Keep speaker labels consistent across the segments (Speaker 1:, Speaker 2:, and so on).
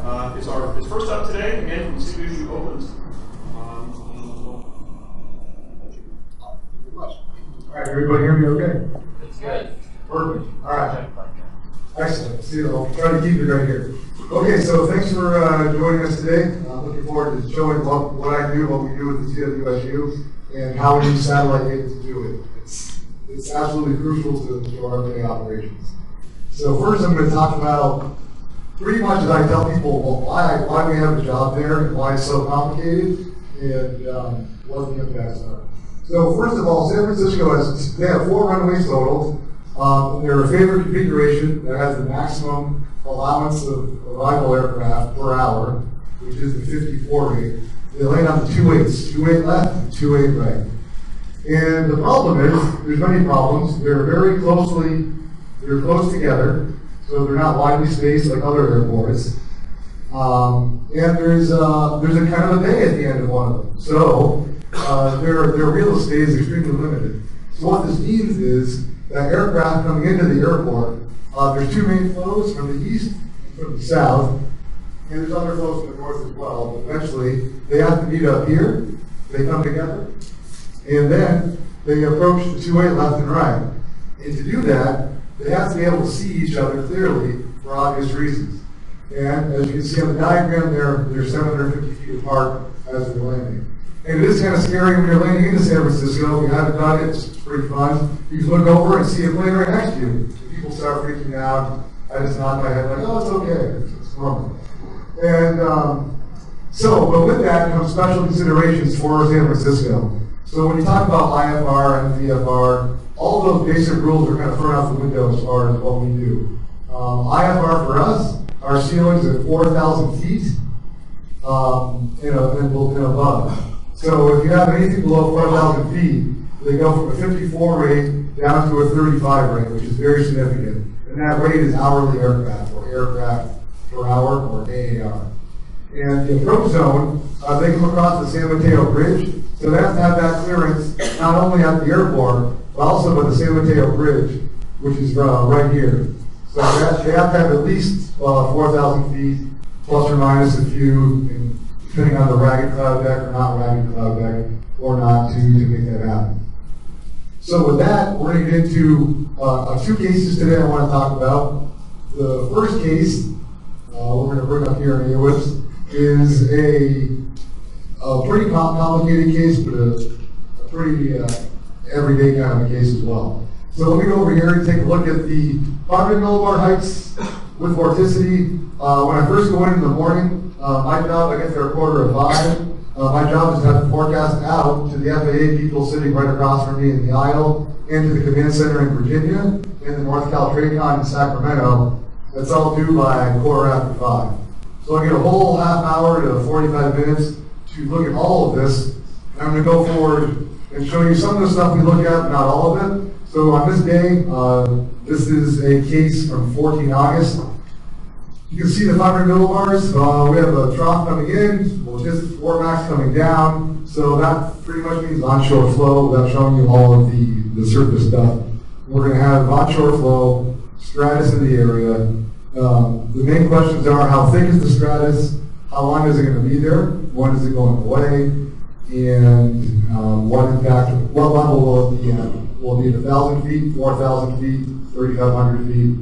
Speaker 1: is first up today, again from CBU Opens.
Speaker 2: All right, everybody hear me okay?
Speaker 3: It's good.
Speaker 2: Perfect. All right. Excellent. See, I'll try to keep it right here. Okay, so thanks for joining us today. I'm looking forward to showing what I do, what we do with the CWSU, and how we use satellite data to do it. It's absolutely crucial to our everyday operations. So first I'm going to talk about pretty much as I tell people why we have a job there and why it's so complicated and what the impacts are. So first of all, San Francisco they have 4 runways total. They're a favored configuration that has the maximum allowance of arrival aircraft per hour, which is the 54 rate. They land on the 2.8s, 2.8 left and 2.8 right. And the problem is, there's many problems. They're close together, so they're not widely spaced like other airports. And there's a kind of a bay at the end of one of them. So their real estate is extremely limited. So what this means is that aircraft coming into the airport, there's 2 main flows from the east and from the south, and there's other flows from the north as well. But eventually, they have to meet up here, they come together, and then they approach the 2.8 left and right. And to do that, they have to be able to see each other clearly for obvious reasons. And as you can see on the diagram they're 750 feet apart as they're landing. And it is kind of scary when you're landing into San Francisco. If you haven't done it, it's pretty fun. You can look over and see a plane right next to you. And people start freaking out. I just nod my head like, oh, it's okay. It's normal. And but with that comes special considerations for San Francisco. So when you talk about IFR and VFR, all those basic rules are kind of thrown out the window as far as what we do. IFR for us, our ceilings at 4,000 feet and above. So if you have anything below 4,000 feet, they go from a 54 rate down to a 35 rate, which is very significant. And that rate is hourly aircraft, or aircraft per hour, or AAR. And the approach zone, they come across the San Mateo Bridge, so they have to have that clearance not only at the airport, but also by the San Mateo Bridge, which is right here. So they have to have at least 4,000 feet, plus or minus a few, depending on the ragged cloud deck or not ragged cloud deck, or not to make that happen. So with that, we're going to get into 2 cases today I want to talk about. The first case, we're going to bring up here in AWIPS, is a pretty complicated case, but a pretty everyday kind of a case as well. So let me go over here and take a look at the 500 millibar heights with vorticity. When I first go in the morning, my job, I get there at 4:45. My job is to have the forecast out to the FAA people sitting right across from me in the aisle, and to the command center in Virginia, and the North Cal TRACON in Sacramento. That's all due by 5:15. So I get a whole half hour to 45 minutes to look at all of this. And I'm going to go forward and show you some of the stuff we look at, not all of it. So on this day, this is a case from 14 August. You can see the 500 millibars. We have a trough coming in, just 4 max coming down. So that pretty much means onshore flow without showing you all of the surface stuff. We're going to have onshore flow, stratus in the area. The main questions are, how thick is the stratus? How long is it going to be there? When is it going away? And what level will it be at? Will it be 1,000 feet, 4,000 feet, 3,500 feet?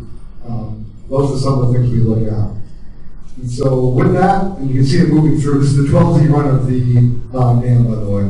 Speaker 2: Those are some of the things we look at. And so with that, and you can see it moving through. This is the 12Z run of the dam, by the way.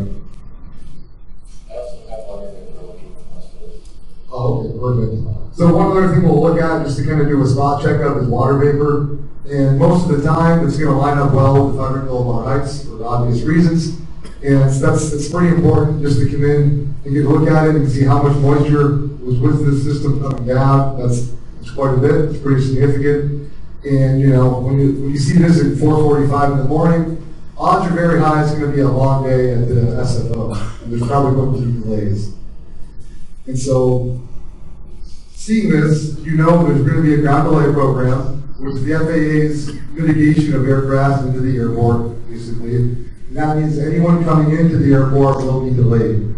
Speaker 2: Oh, okay, perfect. So one other thing we'll look at, just to kind of do a spot checkup, is water vapor. And most of the time, it's going to line up well with 100 millibar heights for obvious reasons. And it's pretty important just to come in and get a look at it and see how much moisture was with the system coming down. That's quite a bit. It's pretty significant. And when you see this at 4:45 in the morning, odds are very high it's going to be a long day at the SFO. And there's probably going to be delays. And so, seeing this, there's going to be a ground delay program, which is the FAA's mitigation of aircraft into the airport, basically. And that means anyone coming into the airport will be delayed.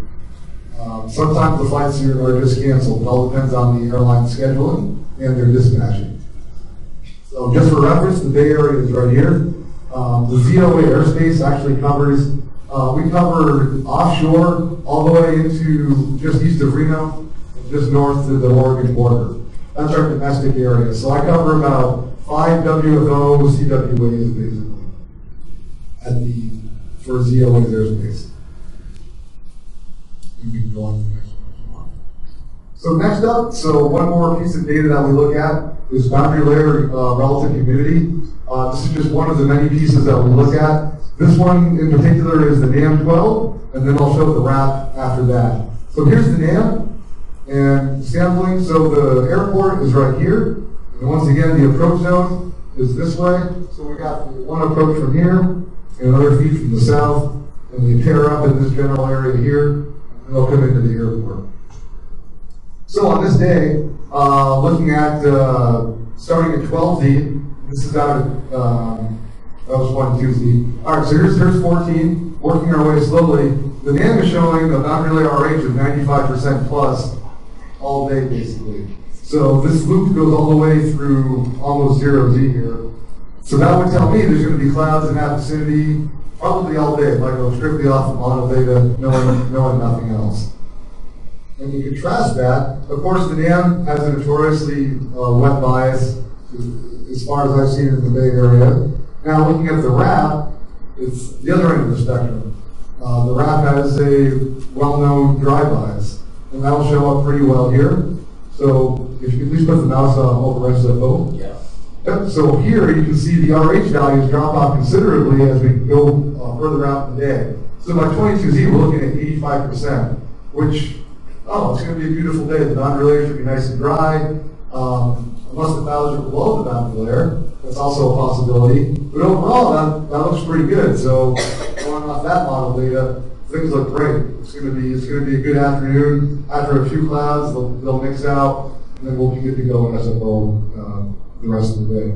Speaker 2: Sometimes the flights are just canceled. It all depends on the airline scheduling and their dispatching. So So just for reference, the Bay Area is right here. The ZOA airspace actually covers, we cover offshore all the way into just east of Reno, and just north to the Oregon border. That's our domestic area. So I cover about 5 WFO CWAs basically for ZOA's airspace. And we can go on to the next one. So next up, one more piece of data that we look at is boundary layer relative humidity. This is just one of the many pieces that we look at. This one in particular is the NAM12, and then I'll show the RAP after that. So here's the NAM and sampling. So the airport is right here. And once again, the approach zone is this way. So we got one approach from here and another feed from the south, and they pair up in this general area here, and they'll come into the airport. So on this day, looking at starting at 12Z, this is out at, that was 1, 2Z. All right, so here's 14, working our way slowly. The NAM is showing a boundary layer RH of 95% plus all day, basically. So this loop goes all the way through almost 0Z here. So that would tell me there's going to be clouds in that vicinity probably all day if I go strictly off the model data, knowing nothing else. And you contrast that, of course, the NAM has a notoriously wet bias as far as I've seen in the Bay Area. Now, looking at the RAP, it's the other end of the spectrum. The RAP has a well-known dry bias, and that'll show up pretty well here. So, if you could please put the mouse on over SFO.
Speaker 3: Yeah.
Speaker 2: Yep. So here you can see the RH values drop off considerably as we go further out in the day. So by 22Z, we're looking at 85%, which it's going to be a beautiful day. The boundary layer should be nice and dry. Unless the clouds are below the boundary layer, that's also a possibility. But overall, that looks pretty good. So going off that model data, things look great. It's going to be a good afternoon. After a few clouds, they'll mix out, and then we'll be good to go in SFO the rest of the day.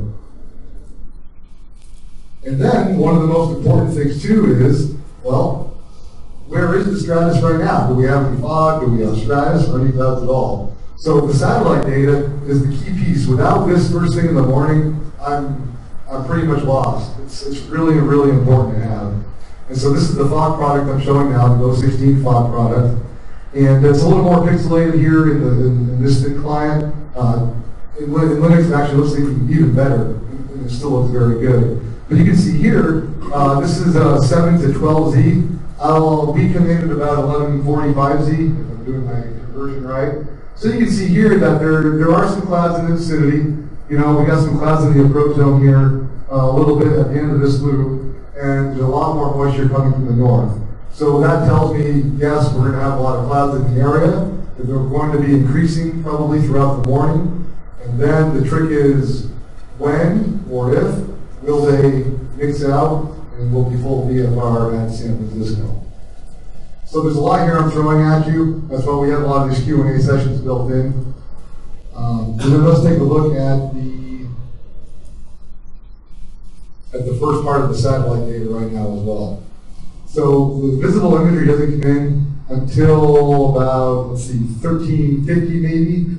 Speaker 2: And then one of the most important things too is, well, where is the Stratus right now? Do we have any fog? Do we have Stratus or any clouds at all? So the satellite data is the key piece. Without this first thing in the morning, I'm pretty much lost. It's really, really important to have. And so this is the fog product I'm showing now, the GOES-16 fog product. And it's a little more pixelated here in this thin client. In Linux, it actually looks even better, and it still looks very good. But you can see here, this is 7 to 12Z. I'll be committed about 1145Z, if I'm doing my conversion right. So you can see here that there are some clouds in the vicinity. You know, we got some clouds in the approach zone here, a little bit at the end of this loop, and there's a lot more moisture coming from the north. So that tells me, yes, we're going to have a lot of clouds in the area, and they're going to be increasing probably throughout the morning. And then the trick is when or if will they mix out and will be full VFR at San Francisco. So there's a lot here I'm throwing at you. That's why we have a lot of these Q&A sessions built in. And then let's take a look at the first part of the satellite data right now as well. So the visible imagery doesn't come in until about, let's see, 1350 maybe.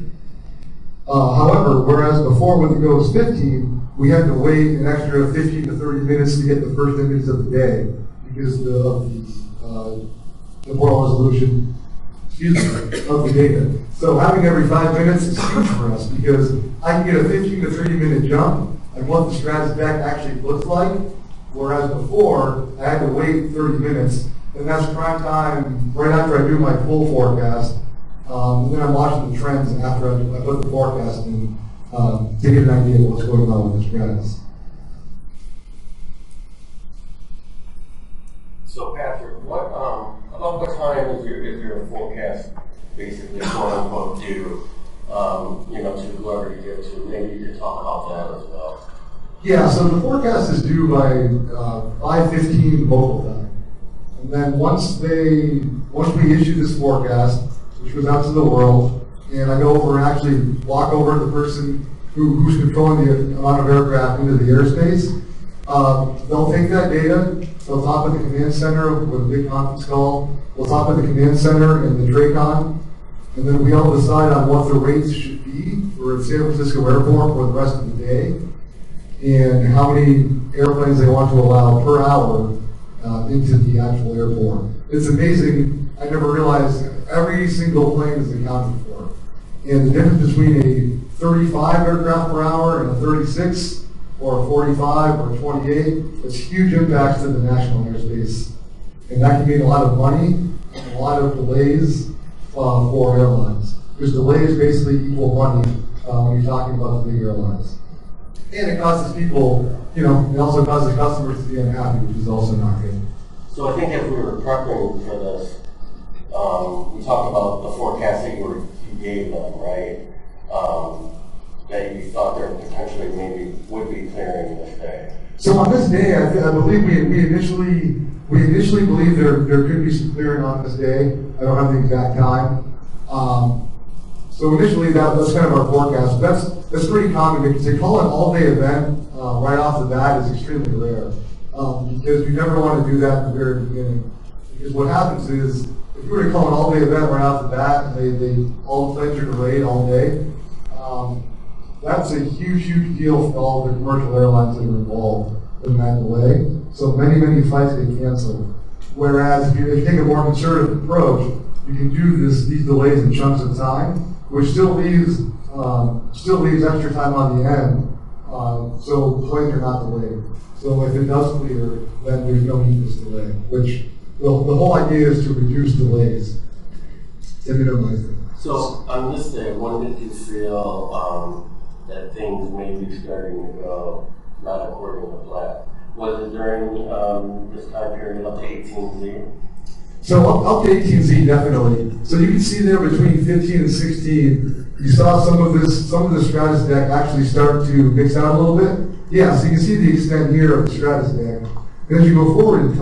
Speaker 2: However, whereas before with the GOES-15, we had to wait an extra 15 to 30 minutes to get the first image of the day because of the temporal resolution, of the data. So having every 5 minutes is huge for us because I can get a 15 to 30 minute jump on what the Stratus deck actually looks like, whereas before I had to wait 30 minutes, and that's prime time right after I do my full forecast. And then I'm watching the trends after I put the forecast in to get an idea of what's going on with the Stratus.
Speaker 3: So Patrick, about what time is your forecast basically quote unquote due? To whoever you give to. Maybe you could talk about that as well.
Speaker 2: Yeah, so the forecast is due by 5:15 local time. And then once we issue this forecast, which goes out to the world, and I go over and actually walk over to the person who's controlling the amount of aircraft into the airspace, they'll take that data, they'll talk with the command center with a big conference call, we'll talk with the command center and the TRACON, and then we'll decide on what the rates should be for San Francisco Airport for the rest of the day. and how many airplanes they want to allow per hour into the actual airport. It's amazing. I never realized every single plane is accounted for. And the difference between a 35 aircraft per hour and a 36 or a 45 or a 28, it's huge impacts to the national airspace. And that can mean a lot of money and a lot of delays for airlines. Because delays basically equal money when you're talking about the big airlines. And it causes people, it also causes customers to be unhappy, which is also not good.
Speaker 3: So I think as we were prepping for this, we talked about the forecast that you gave them, right? That you thought there potentially maybe would be clearing this day.
Speaker 2: So on this day, I believe we initially believed there could be some clearing on this day. I don't have the exact time. So initially that's kind of our forecast. That's pretty common because they call it an all-day event right off the bat is extremely rare. Because you never want to do that in the very beginning. Because what happens is, if you were to call an all-day event right off the bat, and all the planes are delayed all day, that's a huge, huge deal for all the commercial airlines that are involved in that delay. So many flights get canceled. Whereas if you take a more conservative approach, you can do these delays in chunks of time, which still leaves extra time on the end, so planes are not delayed. So if it does clear, then there's no needless delay, which the whole idea is to reduce delays, to minimize them.
Speaker 3: So on this day, when did you feel that things may be starting to go not according to plan? Was it during this time period up to 18Z?
Speaker 2: So up to 18Z, definitely. So you can see there between 15 and 16, you saw some of the Stratus deck actually start to mix out a little bit. Yeah, so you can see the extent here of the Stratus deck. And as you go forward in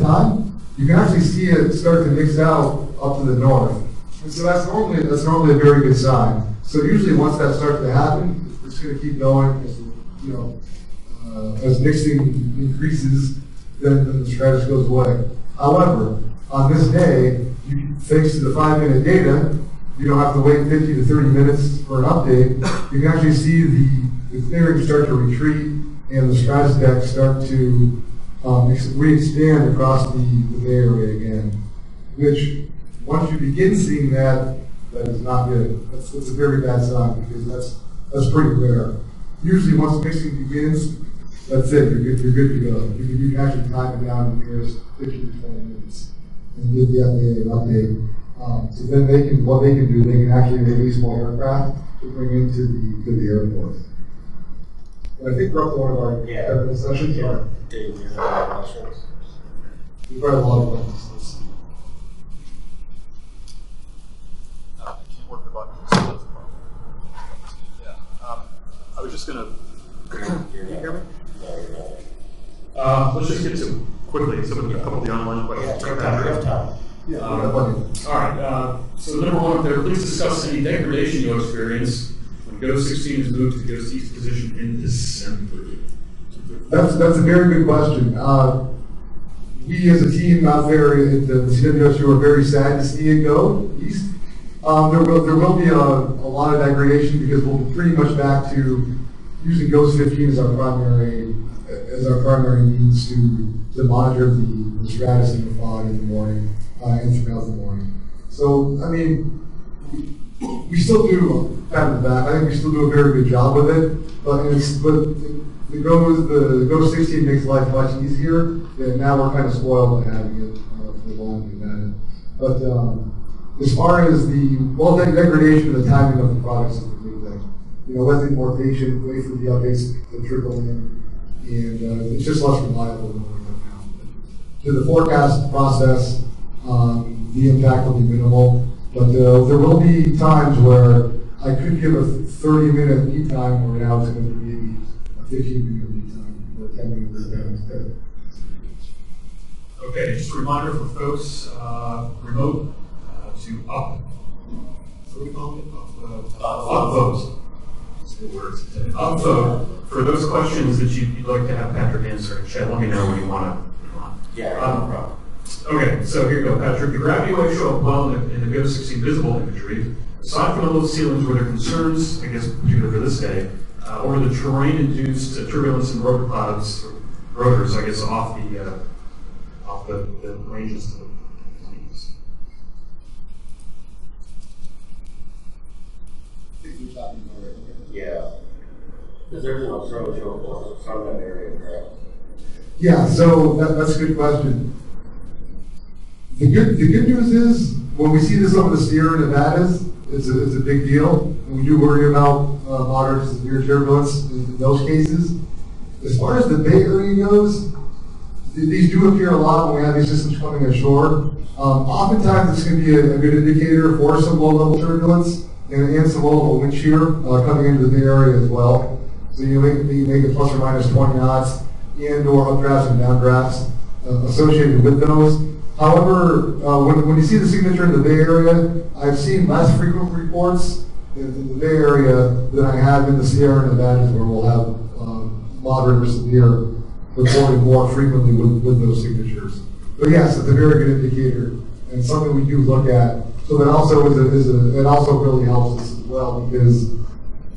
Speaker 2: time, you can actually see it start to mix out up to the north. And so that's normally a very good sign. So usually once that starts to happen, it's going to keep going as mixing increases, then the Stratus goes away. However, on this day, thanks to the 5-minute data, you don't have to wait 50 to 30 minutes for an update. You can actually see the clearing start to retreat and the Stratus deck start to re-expand across the Bay Area again. Which, once you begin seeing that is not good. That's a very bad sign because that's pretty rare. Usually, once mixing begins, that's it. You're good to go. You can actually time it down to the nearest 15 to 20 minutes and give the FAA an update. So then they can actually release more aircraft to bring into the airport. And I think we're up to one of our sessions.
Speaker 3: Yeah. Dave, do you have any questions?
Speaker 2: We've got a lot of questions. Let's see.
Speaker 4: I can't work the button. Yeah. I was just going to. Can you hear me?
Speaker 1: Let's just get to quickly a couple of the online questions.
Speaker 2: Yeah.
Speaker 1: All right. So number one up there, please discuss any degradation you experience when GOES-16 is moved to the GOES-East position in December.
Speaker 2: That's a very good question. We as a team out there at the CWSU are very sad to see it go east. There will be a lot of degradation because we'll be pretty much back to using GOES-15 as our primary means to monitor the Stratus and the fog in the morning and throughout the morning. So I mean, we still do pat on the back. I think we still do a very good job with it, but the GOES-16 makes life much easier, and now we're kind of spoiled by having it for the long we've had it. But as far as the degradation and the timing of the products is the big thing. Let's be more patient, wait for the updates to trickle in, and it's just less reliable than what we have now. To the forecast process, the impact will be minimal, but there will be times where I could give a 30-minute lead time where now it's going to be maybe a 15-minute lead time or a 10-minute lead time instead.
Speaker 1: Okay, just a reminder for folks remote to upvote. Upvote for those questions that you'd like to have Patrick answer. Chad, let me know when you want to.
Speaker 3: Yeah, no problem.
Speaker 1: Okay, so here you go, Patrick. The gravity waves show up well in the GOES-16 visible imagery. Aside from those ceilings, were there concerns, I guess, particularly for this day, or the terrain-induced turbulence in rotor clouds, rotors, I guess, off the ranges to the planes?
Speaker 3: Yeah. Because there's an observable from that area, correct?
Speaker 2: Yeah, so that's a good question. The good news is, when we see this over the Sierra Nevadas, it's a big deal. And we do worry about moderate to severe turbulence in those cases. As far as the Bay Area goes, these do appear a lot when we have these systems coming ashore. Oftentimes, it's going to be a good indicator for some low-level turbulence and some low-level wind shear coming into the Bay Area as well. So you make it plus or minus 20 knots and or updrafts and downdrafts associated with those. However, when you see the signature in the Bay Area, I've seen less frequent reports in the Bay Area than I have in the Sierra Nevadas, where we'll have moderate or severe reported more frequently with those signatures. But yes, it's a very good indicator and something we do look at. So that also it also really helps us as well, because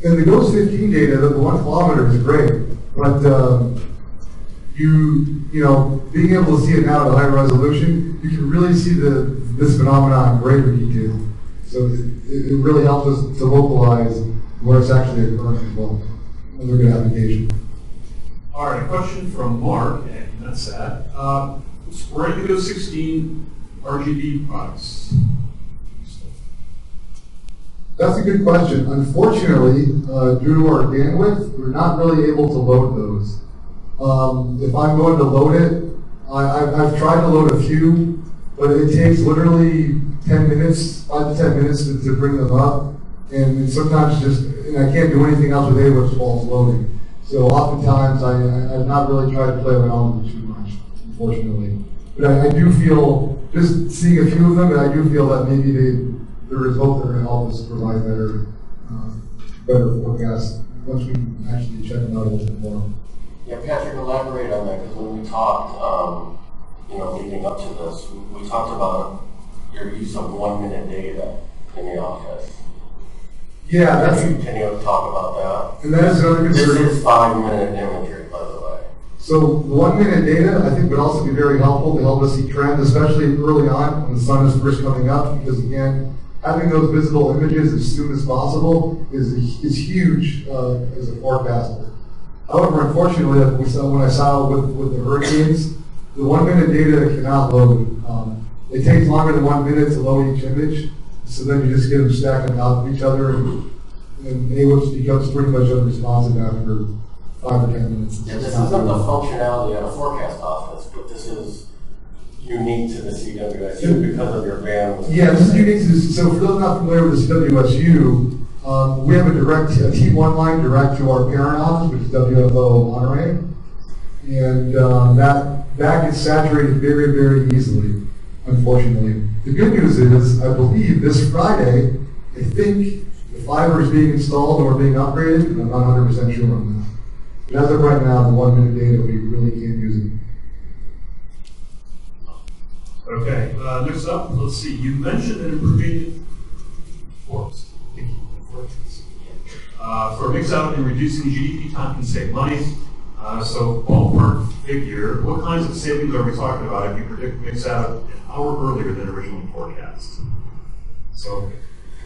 Speaker 2: in the GOES-16 data, the 1 kilometer is great, but being able to see it now at a high resolution, you can really see this phenomenon in greater detail. So it really helps us to localize where it's actually occurring as well. Another good application.
Speaker 1: All right, a question from Mark, and that's sad. Where are the GOES-16 RGB products?
Speaker 2: That's a good question. Unfortunately, due to our bandwidth, we're not really able to load those. If I'm going to load it, I've tried to load a few, but it takes literally 10 minutes, 5 to 10 minutes to bring them up. And sometimes and I can't do anything else with AWIPS while it's loading. So oftentimes I've not really tried to play around with it too much, unfortunately. But I do feel, just seeing a few of them, I do feel that maybe the result are going to help us provide better forecasts once we actually check them out a little bit more.
Speaker 3: Yeah, Patrick, elaborate on that, because when we talked, leading up to this, we talked about your use of 1 minute data in the office.
Speaker 2: Yeah,
Speaker 3: Can you talk about that?
Speaker 2: And that is another concern.
Speaker 3: This is 5 minute imagery, by the way.
Speaker 2: So the 1 minute data, I think, would also be very helpful to help us see trends, especially early on when the sun is first coming up, because again, having those visible images as soon as possible is huge as a forecaster. However, unfortunately, when I saw with the hurricanes, the 1 minute data cannot load. It takes longer than 1 minute to load each image, so then you just get them stacked on top of each other, and AWIPS becomes pretty much unresponsive after 5 or 10 minutes.
Speaker 3: Yeah, this isn't the functionality at a forecast office, but this is unique to the CWSU because of your bandwidth.
Speaker 2: Yeah, this is unique to so for those not familiar with the CWSU, we have a T1 line direct to our parent office, which is WFO Monterey, and that gets saturated very, very easily, unfortunately. The good news is, I believe this Friday, I think the fiber is being installed or being upgraded, and I'm not 100% sure on that. But as of right now, the 1 minute data, we really can't use it.
Speaker 1: Okay, next up, let's see. You mentioned an improving force. For mix out and reducing GDP time can save money. So ballpark figure, what kinds of savings are we talking about if you predict mix out an hour earlier than originally forecast? So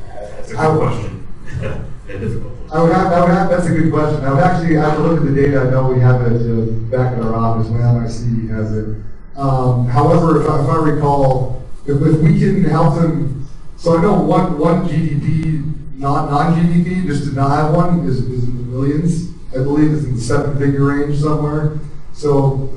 Speaker 1: that's a good question. And difficult.
Speaker 2: That's a good question. I would actually have to look at the data. I know we have it back in our office. My MIC has it. However, if I recall, if we can help them, so I know one GDP, non-GDP, just to not have one, is in the millions. I believe it's in the 7-figure range somewhere. So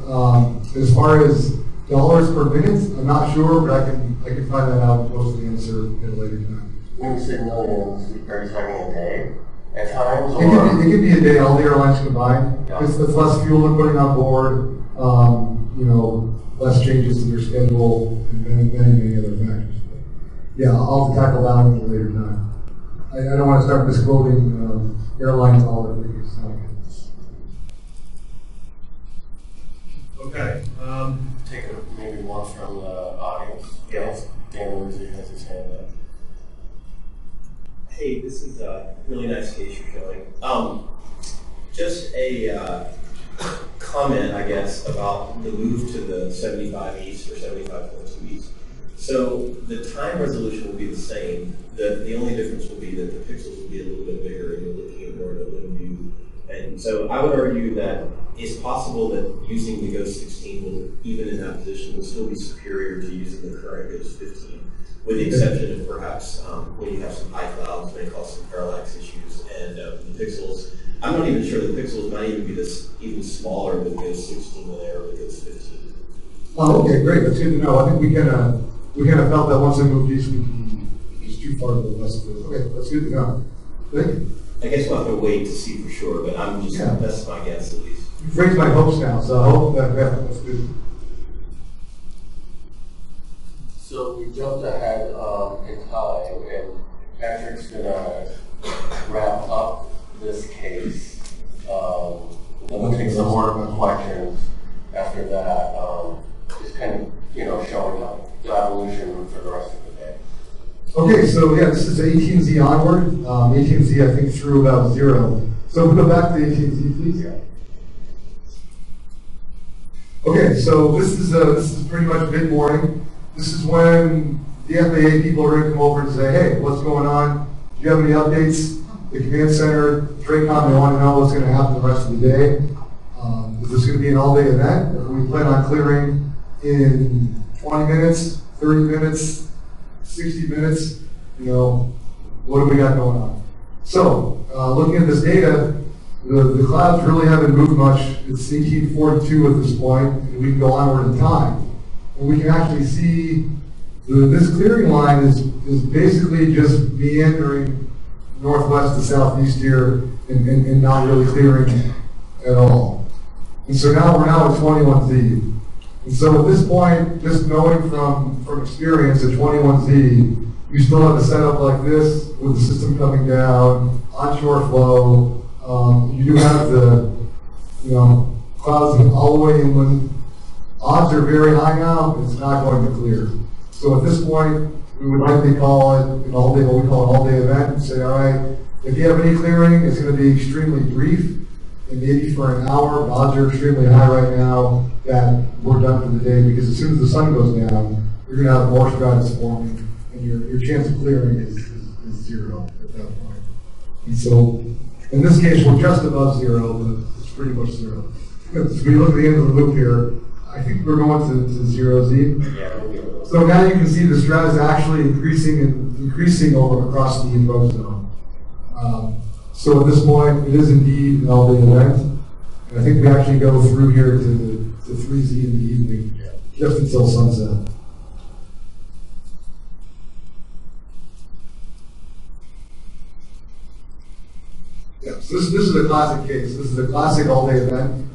Speaker 2: as far as dollars per minute, I'm not sure, but I can find that out and post the answer at a later time.
Speaker 3: When you say millions, are you talking a day at times?
Speaker 2: It could be a day, all the airlines combined. Yeah. It's less fuel they're putting on board, less changes to their schedule, and many other factors. But yeah, I'll have to tackle that one at a later time. I don't want to start misquoting airline dollar figures.
Speaker 1: Okay.
Speaker 3: Take maybe one from the audience.
Speaker 1: Yes.
Speaker 3: Dan Lindsay has his hand up.
Speaker 5: Hey, this is a really nice case you're showing. Just a comment, I guess, about the move to the 75 East or 75.2 East. So the time resolution will be the same. The only difference will be that the pixels will be a little bit bigger and you're looking at more of a limb view. And so I would argue that it's possible that using the GOES-16 will, even in that position, will still be superior to using the current GOES-15, with the exception of perhaps when you have some high clouds, may cause some parallax issues, and the pixels. I'm not even sure the pixels might even be this even smaller with GOES-16 than they are with GOES-15.
Speaker 2: Oh, okay, great. That's good to know. I think we kind of felt that once I moved east, it was too far to the west. Okay, that's good to know. Thank you.
Speaker 5: I guess we'll have to wait to see for sure, but I'm just, that's my guess at least.
Speaker 2: You've raised my hopes now, so I hope that's good.
Speaker 3: So we jumped ahead in time, and Patrick's gonna wrap up this case. Then we'll take some more questions after that. Just kind of, showing up the evolution for the rest of the day.
Speaker 2: Okay, so yeah, this is 18Z onward. 18Z, I think, through about 0. So we'll go back to 18Z, please. Yeah. Okay, so this is pretty much mid-morning. This is when the FAA people are going to come over and say, hey, what's going on? Do you have any updates? The command center, TRACOM, they want to know what's going to happen the rest of the day. Is this going to be an all-day event? If we plan on clearing in 20 minutes, 30 minutes, 60 minutes, what do we got going on? So, looking at this data, the clouds really haven't moved much. It's 1842 at this point, and we can go onward in time. And we can actually see this clearing line is basically just meandering northwest to southeast here and not really clearing at all. And so now we're at 21Z. And so at this point, just knowing from experience at 21Z, you still have a setup like this with the system coming down, onshore flow. You do have the clouds all the way inland. Odds are very high now, but it's not going to clear. So at this point, we would likely call it an all-day, what we call an all-day event, and say, all right, if you have any clearing, it's going to be extremely brief, and maybe for an hour. But odds are extremely high right now that we're done for the day, because as soon as the sun goes down, you're going to have more stratus forming, and your chance of clearing is 0 at that point. And so, in this case, we're just above 0, but it's pretty much 0. So we look at the end of the loop here. I think we're going to 0Z.
Speaker 3: Yeah.
Speaker 2: So now you can see the stratus actually increasing over across the approach zone. So at this point, it is indeed an all-day event. And I think we actually go through here to 3Z in the evening, just until sunset. Yeah, so this is a classic case. This is a classic all-day event.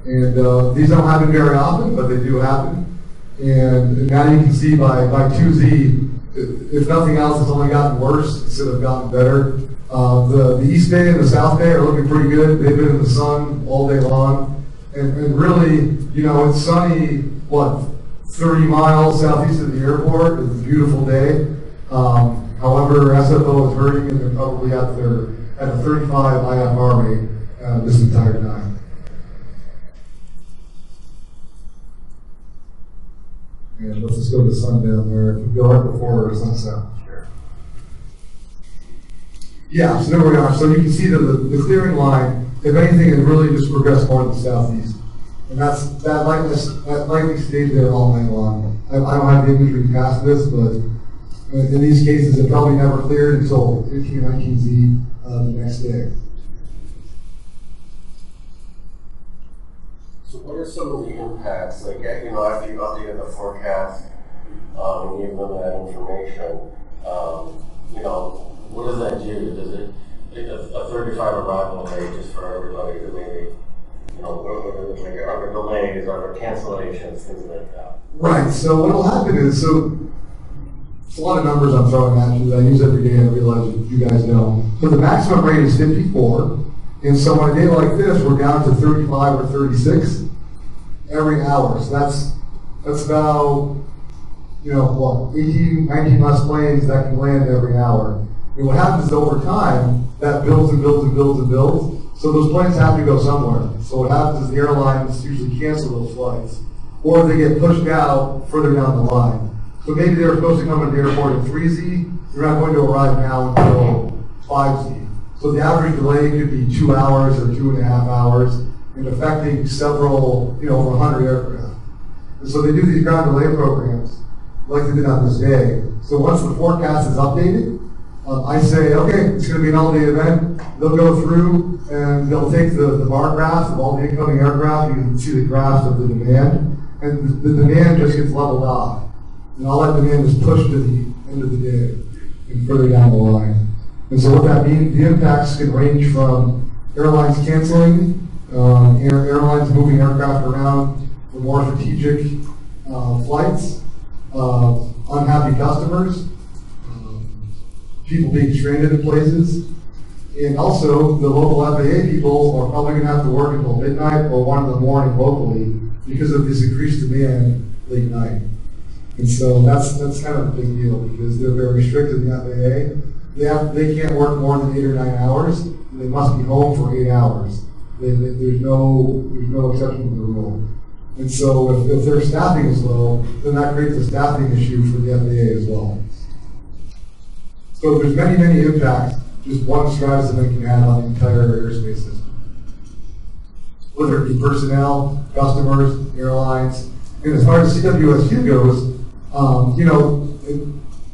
Speaker 2: And these don't happen very often, but they do happen. And now you can see by 2Z, if nothing else, it's only gotten worse instead of gotten better. The East Bay and the South Bay are looking pretty good. They've been in the sun all day long. And really, it's sunny, 30 miles southeast of the airport. It's a beautiful day. However, SFO is hurting, and they're probably at a 35 IFR rate this entire time. And let's just go to sundown there. If we go right before sunset. Sure. Yeah, so there we are. So you can see the clearing line, if anything, has really just progressed more to the southeast. And that likely stayed there all night long. I don't have the imagery past this, but in these cases, it probably never cleared until 18 or 19Z the next day.
Speaker 3: So what are some of the impacts, after you updated the forecast, and you give them that information, what does that do? Does it, a 35 arrival day just for everybody to maybe, are there delays, are there cancellations, things like that?
Speaker 2: Right, so what will happen is, it's a lot of numbers I'm throwing at you that I use every day, and I realize you guys know. So the maximum rate is 54. And so on a day like this, we're down to 35 or 36. every hour. So that's about, 18, 19 less planes that can land every hour. And what happens is over time, that builds and builds and builds and builds. So those planes have to go somewhere. So what happens is the airlines usually cancel those flights, or they get pushed out further down the line. So maybe they were supposed to come into the airport at 3Z, you're not going to arrive now until 5Z. So the average delay could be 2 hours or 2.5 hours, and affecting several, over 100 aircraft. And so they do these ground delay programs, like they did on this day. So once the forecast is updated, I say, okay, it's going to be an all-day event. They'll go through and they'll take the bar graphs of all the incoming aircraft. You can see the graphs of the demand, and the demand just gets leveled off. And all that demand is pushed to the end of the day and further down the line. And so what that means, the impacts can range from airlines canceling, airlines moving aircraft around for more strategic flights, unhappy customers, people being stranded in places, and also the local FAA people are probably going to have to work until midnight or 1 in the morning locally because of this increased demand late night. And so that's kind of a big deal because they're very strict in the FAA. They can't work more than 8 or 9 hours. They must be home for 8 hours. There's no exception to the rule. And so if their staffing is low, then that creates a staffing issue for the FAA as well. So there's many, many impacts just one Stratus event can have on the entire airspace system. Whether it be personnel, customers, airlines. And as far as CWSU goes,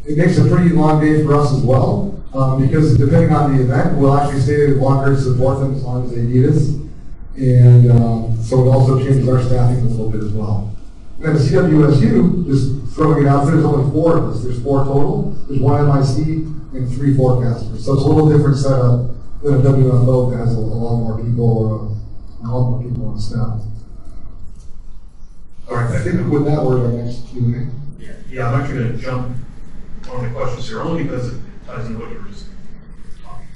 Speaker 2: it makes a pretty long day for us as well, because depending on the event, we'll actually stay longer to support them as long as they need us. And so it also changes our staffing a little bit as well. And at CWSU, just throwing it out there, there's only 4 of us. There's 4 total. There's 1 MIC and 3 forecasters. So it's a little different setup than a WFO that has a lot more people or a lot more people on staff. All right, I think with that, we're at our next Q&A.
Speaker 1: Yeah, I'm actually going to jump on the questions here only because it ties into what you were just talking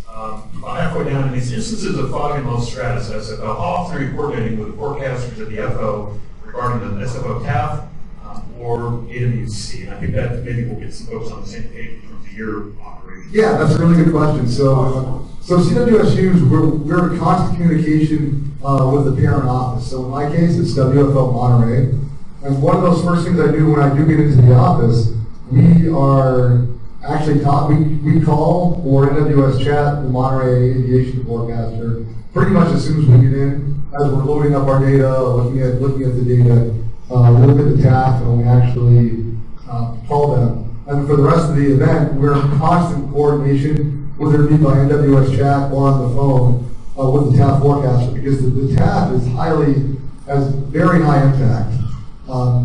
Speaker 1: about. About halfway down in these instances of fog and low Stratus, SFO, how often are you coordinating with the forecasters at the FO regarding the SFO TAF or AWC? And I think that maybe we'll get some folks on the same page in terms of your operation.
Speaker 2: Yeah, that's a really good question. So CWSUs, we're in constant communication with the parent office. So in my case, it's WFO Monterey. And one of those first things I do when I do get into the office, we are actually we call or NWS chat the Monterey Aviation forecaster pretty much as soon as we get in, as we're loading up our data, looking at the data, we look at the TAF, and we actually call them. And for the rest of the event, we're in constant coordination, whether it be by NWS chat or on the phone with the TAF forecaster, because the TAF has very high impact.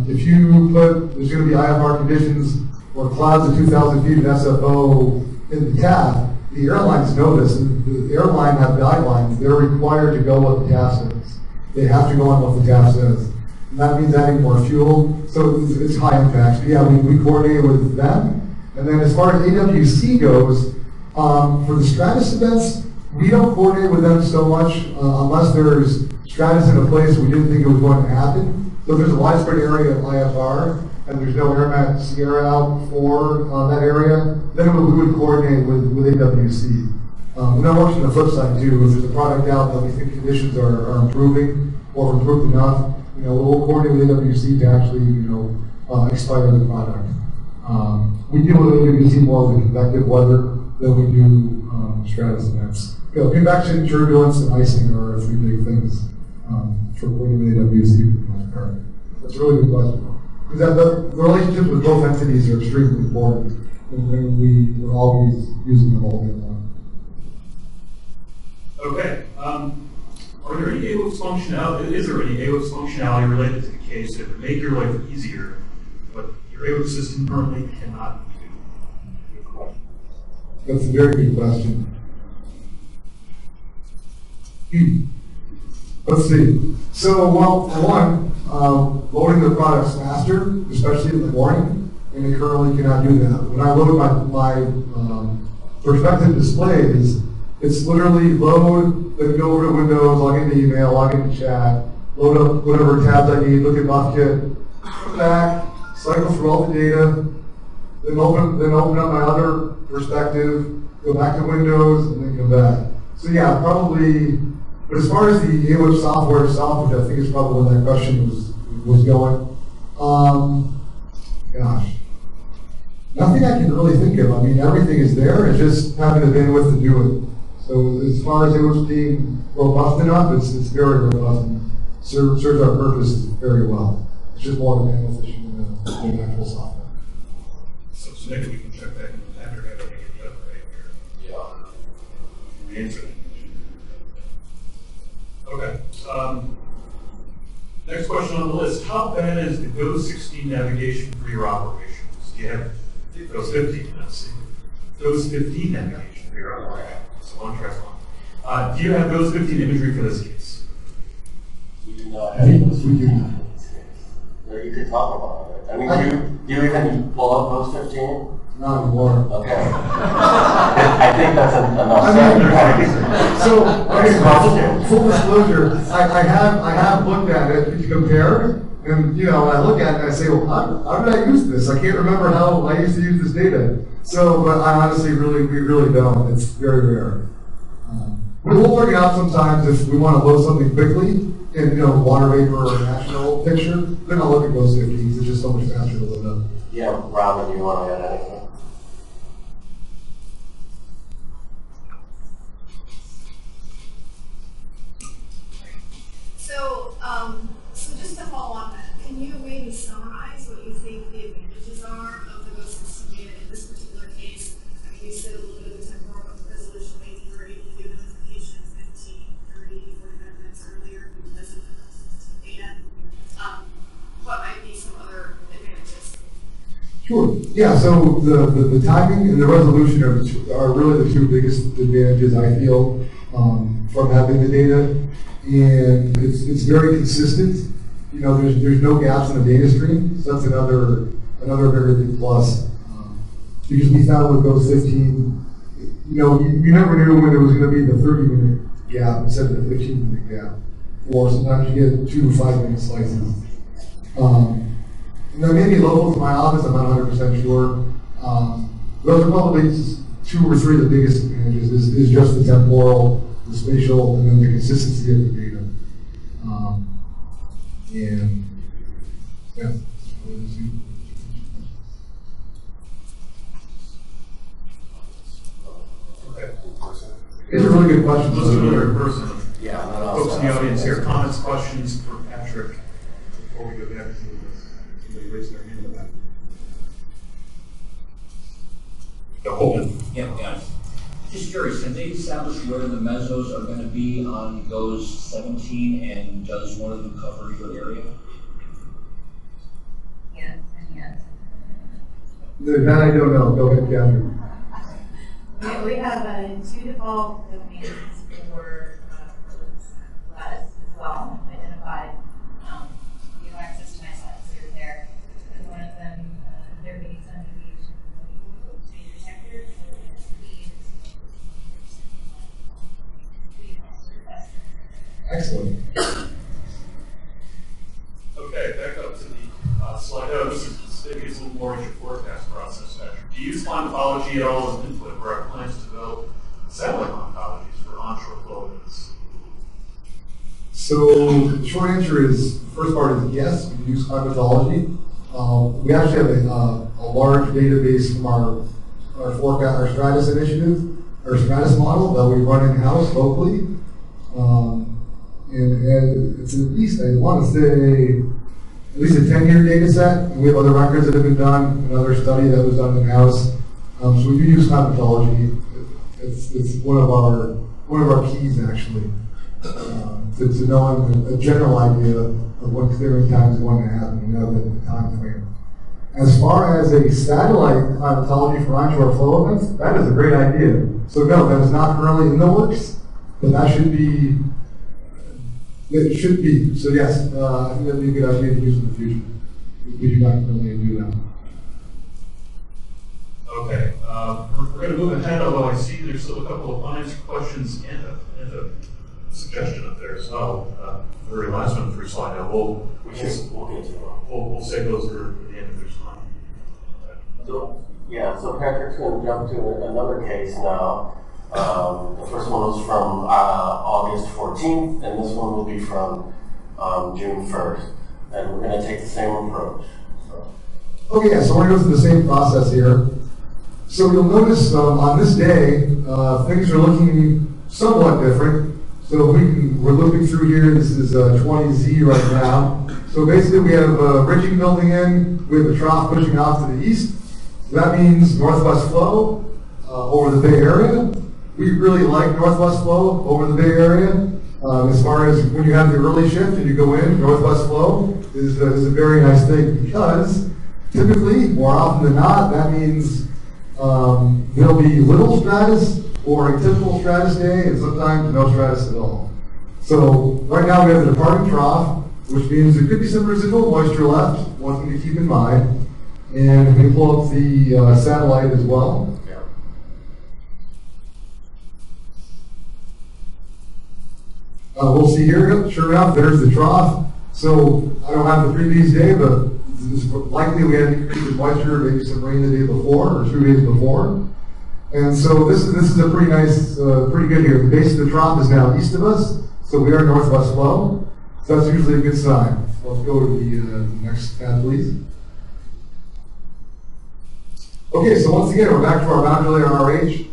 Speaker 2: If you there's going to be IFR conditions or clouds of 2,000 feet of SFO in the TAF, the airlines know this, and the airline have guidelines. They're required to go what the TAF says. They have to go on what the TAF says. And that means adding more fuel, so it's high impact. So yeah, we coordinate with them. And then as far as AWC goes, for the Stratus events, we don't coordinate with them so much unless there's Stratus in a place we didn't think it was going to happen. So if there's a widespread area of IFR, and there's no AirMat Sierra out for that area, then we would coordinate with AWC. And that works on the flip side too. If there's a product out that we think conditions are improving or improved enough, we'll coordinate with AWC to actually, expire the product. We deal with AWC more with the convective weather than we do Stratus events. Convection, turbulence, and icing are 3 big things for coordinating with AWC. That's a really good question. Because the relationships with both entities are extremely important, and we're always using them all day long.
Speaker 1: Okay. Are there any AWIPS functionality? Is there any AWIPS functionality related to the case that would make your life easier, but your AWIPS system currently cannot do? Good question.
Speaker 2: That's a very good question. Let's see. So, well, for one, loading the products faster, especially in the morning, and it currently cannot do that. When I load my perspective displays, it's literally load, then go over to Windows, log into email, log into chat, load up whatever tabs I need, look at BuffKit, come back, cycle through all the data, then open up my other perspective, go back to Windows, and then come back. So yeah, probably, but as far as the AWIPS software itself, which I think is probably where that question was going, gosh, nothing I can really think of. I mean, everything is there, it's just having the bandwidth to do it. So as far as AWIPS being robust enough, it's very robust and serves our purpose very well. It's just more of a bandwidth issue than the actual software.
Speaker 1: So maybe we can check back in after having it up right here.
Speaker 3: Yeah.
Speaker 1: Answer that. Okay. Next question on the list. How bad is the GOES-16 navigation for your operations? Do you have GOES-15? Let's see. GOES-15 navigation for your operations. So on track one. Do you have GOES-15 imagery for this case?
Speaker 3: We do not have this.
Speaker 2: We do not.
Speaker 3: You could talk about it. I mean, do you even pull up GOES-15?
Speaker 2: Not anymore.
Speaker 3: Okay. I think that's enough.
Speaker 2: Full disclosure, I have looked at it to compare, and I look at it and I say, well, how did I use this? I can't remember how I used to use this data. So, but I honestly we really don't. It's very rare. We'll work it out sometimes if we want to load something quickly in water vapor or national picture. Then I'll look at GOES-15. It's just so much faster to load up.
Speaker 3: Yeah, Robin, do you want to add anything?
Speaker 6: So just to follow on that, can you maybe summarize what you think the advantages are of the GOES-16 data in this particular case? I mean, you said a little bit of the temporal resolution, maybe you were able to do notification 15, 30, 45 minutes earlier because of the GOES-16 data. What might be some other advantages?
Speaker 2: Sure. Yeah. So the timing and the resolution are really the two biggest advantages I feel from having the data. And it's very consistent. There's no gaps in the data stream, so that's another very big plus. Because we found with GOES-15, you never knew when it was going to be the 30-minute gap instead of the 15-minute gap, or sometimes you get 2 5-minute slices. And then maybe local to my office, I'm not 100% sure. Those are probably 2 or 3 of the biggest advantages. Is just the temporal, the spatial, and then the consistency of the data. And yeah.
Speaker 1: Okay.
Speaker 2: It's a really good question.
Speaker 1: Let's do another person.
Speaker 3: Yeah.
Speaker 1: Folks in the audience here, comments, questions for Patrick before we go back to somebody raising their hand in the back. Holden.
Speaker 7: Yeah. Just curious, have they established where the mesos are going to be on GOES-17, and does one of them cover your area?
Speaker 6: Yes, and yes.
Speaker 2: That I don't know. Go ahead, Catherine.
Speaker 6: We have 2 default domains for Stratus as well, identified. You have access to my slides here there. And one of them, there being some deviation from major sectors.
Speaker 2: Excellent.
Speaker 1: Okay, back up to the slide. Oh, this is maybe it's a little more in your forecast process, Patrick. Do you use climatology at all as input for our plans to develop satellite climatologies for onshore flow events?
Speaker 2: So the short answer is, the first part is yes, we use climatology. We actually have a large database from our forecast, our Stratus initiative, our Stratus model that we run in-house locally. And it's at least, I want to say, at least a 10-year data set. And we have other records that have been done, another study that was done in-house. So we do use climatology. It's one of our keys, actually, to knowing a general idea of what clearing time is going to happen, the time frame. As far as a satellite climatology for onshore flow events, that is a great idea. So no, that is not currently in the works, but that should be. It should be. So yes, I think that'd be a good idea to use in the future. We do not currently do that.
Speaker 1: Okay, we're going to move ahead, although I see there's still a couple of unanswered questions and a suggestion up there as well. The very last one for slide now.
Speaker 3: We'll get to it.
Speaker 1: We'll save those for the end if there's time.
Speaker 3: So, yeah, so Patrick's going to jump to another case now. The first one was from August 14th, and this one will be from June 1st. And we're going to take the same approach.
Speaker 2: Okay, yeah, so we're going to go through the same process here. So you'll notice on this day, things are looking somewhat different. So we're looking through here, this is 20Z right now. So basically we have a bridging building in, we have a trough pushing off to the east. So that means northwest flow over the Bay Area. We really like northwest flow over the Bay Area. As far as when you have the early shift and you go in, northwest flow is a very nice thing because typically, more often than not, that means there'll be little stratus or a typical stratus day and sometimes no stratus at all. So right now we have the departing trough, which means there could be some residual moisture left, one thing to keep in mind. And we pull up the satellite as well. We'll see here, sure enough, there's the trough. So I don't have the previous day, but it's likely we had an increase in moisture, maybe some rain the day before or 2 days before. And so this is a pretty nice, pretty good here. The base of the trough is now east of us, so we are northwest flow. So that's usually a good sign. Let's go to the next tab, please. Okay, so once again, we're back to our boundary layer RH.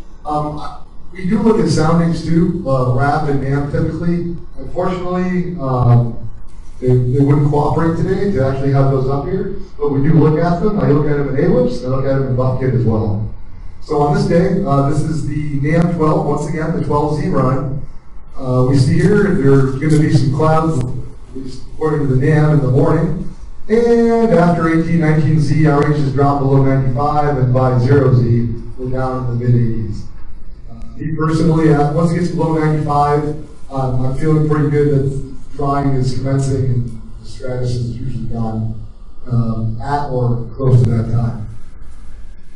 Speaker 2: We do look at soundings too, RAP and NAM typically. Unfortunately, they wouldn't cooperate today to actually have those up here, but we do look at them. I look at them in AWIPS, I look at them in BuffKit as well. So on this day, this is the NAM 12, once again, the 12Z run. We see here there's going to be some clouds, according to the NAM, in the morning. And after 18, 19Z, RH has dropped below 95, and by 0Z, we're down in the mid-80s. Me personally, once it gets below 95, I'm feeling pretty good that drying is commencing and the stratus is usually gone at or close to that time.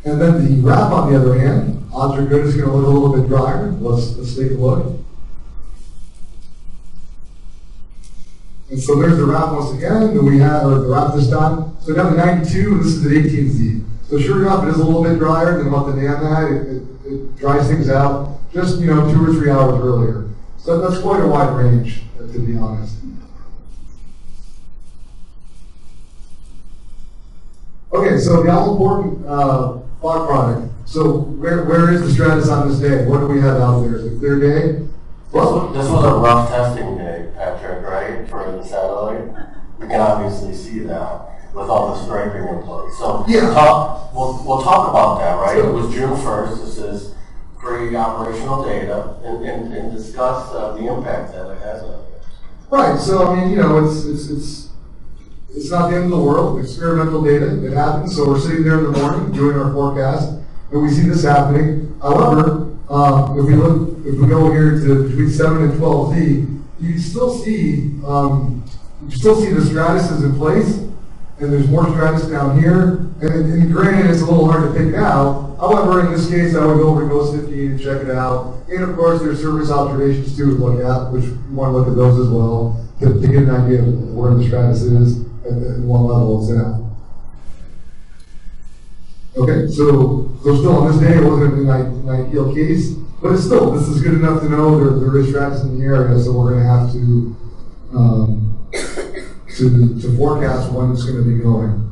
Speaker 2: And then the wrap, on the other hand, odds are good it's going to look a little bit drier. Let's take a look. And so there's the wrap once again, and we have the wrap this time. So down to 92, and this is at 18Z. So sure enough, it is a little bit drier than what the NAM had. It dries things out just 2 or 3 hours earlier. So that's quite a wide range, to be honest. Okay, so the all-important fog product. So where is the stratus on this day? What do we have out there? Is it a clear day?
Speaker 3: Well, this was a rough testing day, Patrick, right, for the satellite. We can obviously see that with all the striping in place. So
Speaker 2: yeah.
Speaker 3: We'll talk about that, right? It was June 1st. This is pre-operational data, and discuss the impact that it has on it.
Speaker 2: Right. So I mean, it's not the end of the world. Experimental data. It happens. So we're sitting there in the morning doing our forecast, and we see this happening. However, if we go here to between 7 and 12Z, you can still see the stratus is in place, and there's more stratus down here. And granted, it's a little hard to pick out. However, in this case, I would go over to GOES-16 and check it out. And of course, there's surface observations too to look at, which you want to look at those as well to get an idea of where the stratus is at what level it's at. Okay, so still on this day, it wasn't an ideal case, but it's still, this is good enough to know there is stratus in the area, so we're going to have to forecast when it's going to be going.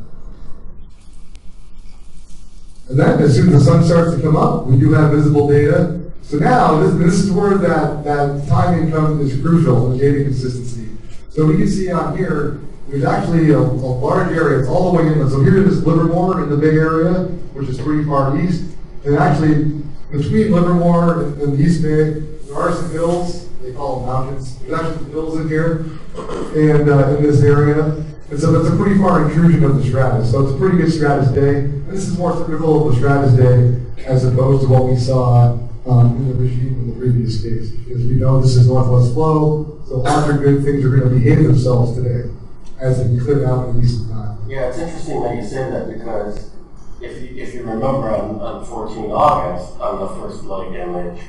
Speaker 2: And then, as soon as the sun starts to come up, we do have visible data. So now, this is where that timing is crucial in data consistency. So we can see on here, there's actually a large area. It's all the way inland. So here is Livermore in the Bay Area, which is pretty far east. And actually, between Livermore and the East Bay, there are some hills. They call them mountains. There's actually some hills in here and in this area. And so that's a pretty far intrusion of the stratus. So it's a pretty good stratus day. And this is more typical of the stratus day as opposed to what we saw in the regime in the previous case. Because we know this is northwest flow, so odds are good things are going to behave themselves today as they clear out in recent time.
Speaker 3: Yeah, it's interesting that you say that because if you remember on 14 August, on the first light image,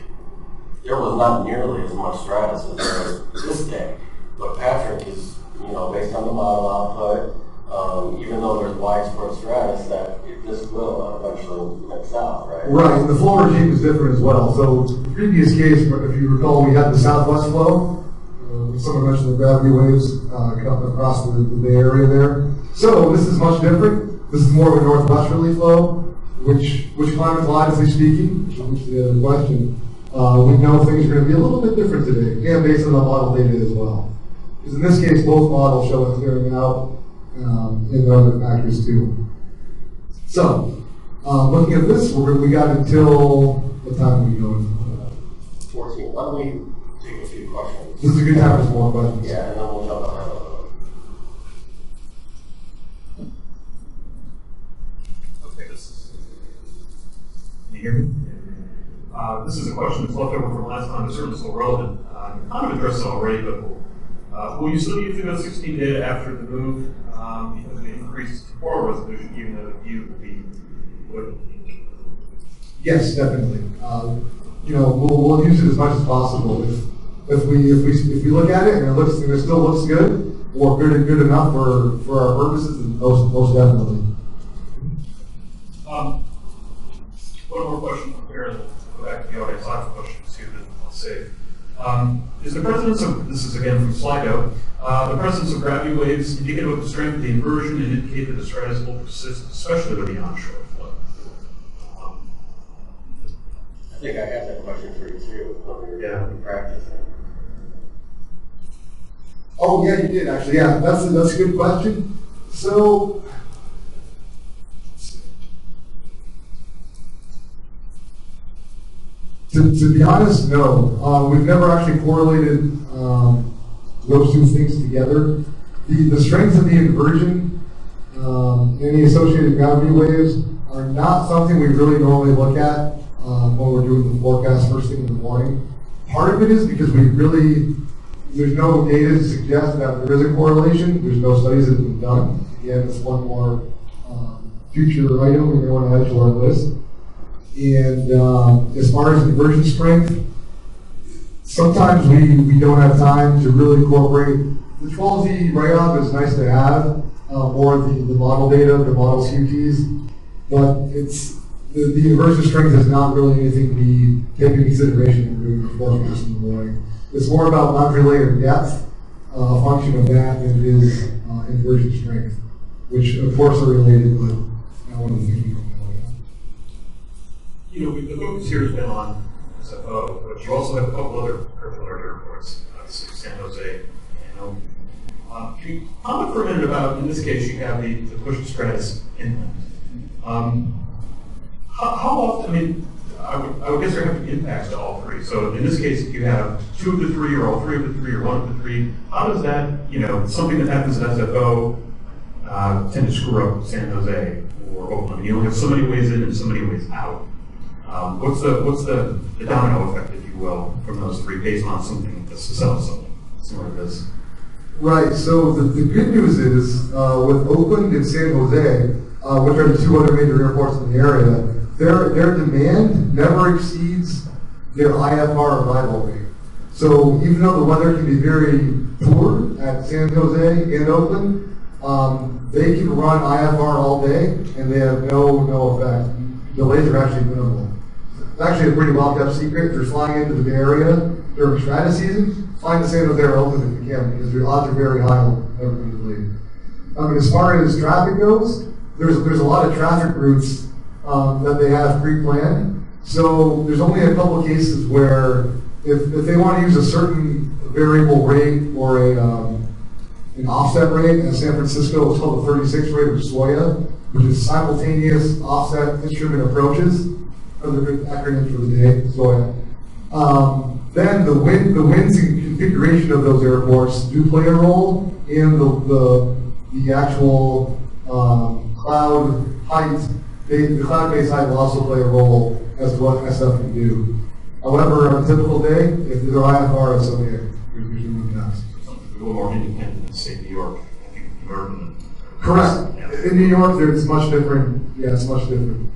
Speaker 3: there was not nearly as much Stratus as there is this day. But Patrick is, based on the model output, even though there's widespread Stratus, that this will eventually mix out, right?
Speaker 2: Right, and the flow regime is different as well. So the previous case, if you recall, we had the southwest flow. Someone mentioned the gravity waves coming across the Bay Area there. So this is much different. This is more of a northwesterly flow, which climatologically speaking, which is the other question, we know things are going to be a little bit different today, again, based on the model data as well. Because in this case, both models show it clearing out in the other factors too. So, looking at this, we got until, what time are we going?
Speaker 3: 14. Why don't we take a few questions?
Speaker 2: This is a good time for some more questions.
Speaker 3: Yeah, and then we'll jump ahead a little.
Speaker 1: Okay, can you hear me? This is a question that's left over from last time. It's certainly still relevant. You kind of addressed it already, but will you still use the GOES-16 data after the move because of the increased temporal resolution, even though the view will be good?
Speaker 2: Yes, definitely. We'll use it as much as possible. If we look at it and it still looks good or good enough for our purposes, then most definitely.
Speaker 1: One more question from here, and then we'll go back to the audience. I have a question too that I'll save. Is the presence of, this is again from Slido, the presence of gravity waves indicative of the strength of the inversion and indicate that the stratus will persist, especially with the onshore flow?
Speaker 3: I think I had that question for you too, when we were practicing.
Speaker 2: Oh yeah, you did actually. Yeah, that's a good question. So, to be honest, no. We've never actually correlated those two things together. The strength of the inversion and the associated gravity waves are not something we really normally look at when we're doing the forecast first thing in the morning. Part of it is because there's no data to suggest that there is a correlation. There's no studies that have been done. Again, it's one more future item we may want to add to our list. And as far as inversion strength, sometimes we don't have time to really incorporate. The 12Z write-off is nice to have, more of the model data, the model CUTs, but the inversion strength is not really anything we take into consideration when we're doing the forecast in the morning. It's more about boundary layer depth, a function of that, than it is inversion strength, which of course are related, but not one of the things we don't know.
Speaker 1: The focus here has been on SFO, but you also have a couple other airport airports, obviously San Jose. Can you comment for a minute about, in this case, you have the push to Stratus inland. How often, I would guess there have to be impacts to all three. So in this case, if you have 2 of the 3 or all 3 of the 3 or 1 of the 3, how does that, something that happens at SFO tend to screw up San Jose or Oakland? You only have so many ways in and so many ways out. What's the domino effect, if you will, from those 3 based on something that's something similar to this?
Speaker 2: Right, so the good news is with Oakland and San Jose, which are the 2 other major airports in the area, their demand never exceeds their IFR arrival rate. So even though the weather can be very poor at San Jose and Oakland, they can run IFR all day and they have no effect. Delays are actually minimal. It's actually a pretty well-kept secret. If you're flying into the Bay Area during Stratus season, flying to San Jose or Oakland if you can, because the odds are very high on never being delayed. As far as traffic goes, there's a lot of traffic routes that they have pre-planned. So there's only a couple of cases where if they want to use a certain variable rate or an offset rate in San Francisco, it's called the 36 rate of SOIA, which is simultaneous offset instrument approaches. Other good acronyms for the day, SOIA. Then the winds and configuration of those airports do play a role in the actual cloud height. The cloud-based height will also play a role as to what SF can do. However, on a typical day, if there's an IFR, it's okay. There's no impacts.
Speaker 1: Something a little more independent than, say, New York. I think urban.
Speaker 2: Correct. Yeah. In New York, it's much different. Yeah, it's much different.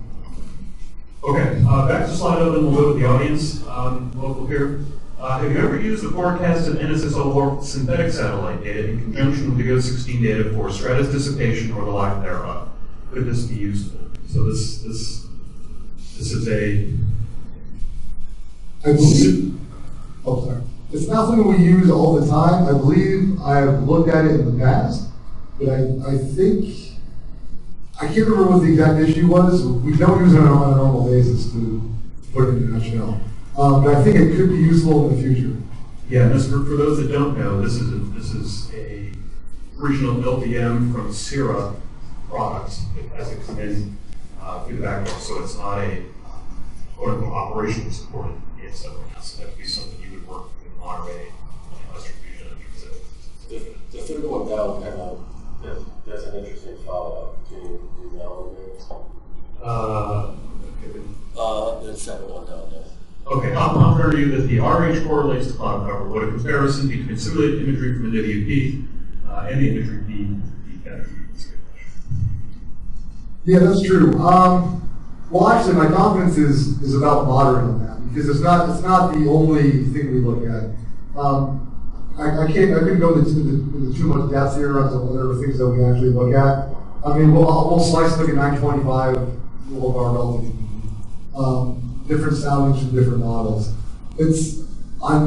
Speaker 1: Okay, back to slide up and we'll go to the audience, local here. Have you ever used the forecasted NSSL synthetic satellite data in conjunction with the GOES-16 data for stratus dissipation or the lack thereof? Could this be useful? So this is a...
Speaker 2: I believe, oh, sorry. It's not something we use all the time. I believe I have looked at it in the past, but I think, I can't remember what the exact issue was. We don't use it on a normal basis, to put it in a nutshell. But I think it could be useful in the future.
Speaker 1: Yeah, this, for those that don't know, this is a regional LVM from Sierra product that has to come in through the backdoor, so it's not a quote-unquote operationally supported ASO. So that would be something you would work with Monterey and Western Region
Speaker 3: The third one down kind of, that's an interesting follow-up. Can you do that one there? The second one down there.
Speaker 1: Okay, how confident are you that the RH correlates to cloud cover? Would a comparison between simulated imagery from the WP and the imagery be better? That's a good question.
Speaker 2: Yeah, that's true. Well, actually, my confidence is about moderate on that, because it's not the only thing we look at. I couldn't go into too much depth here on some other things that we actually look at. I mean, we'll slice look at 925 of our relative. Different soundings from different models. It's on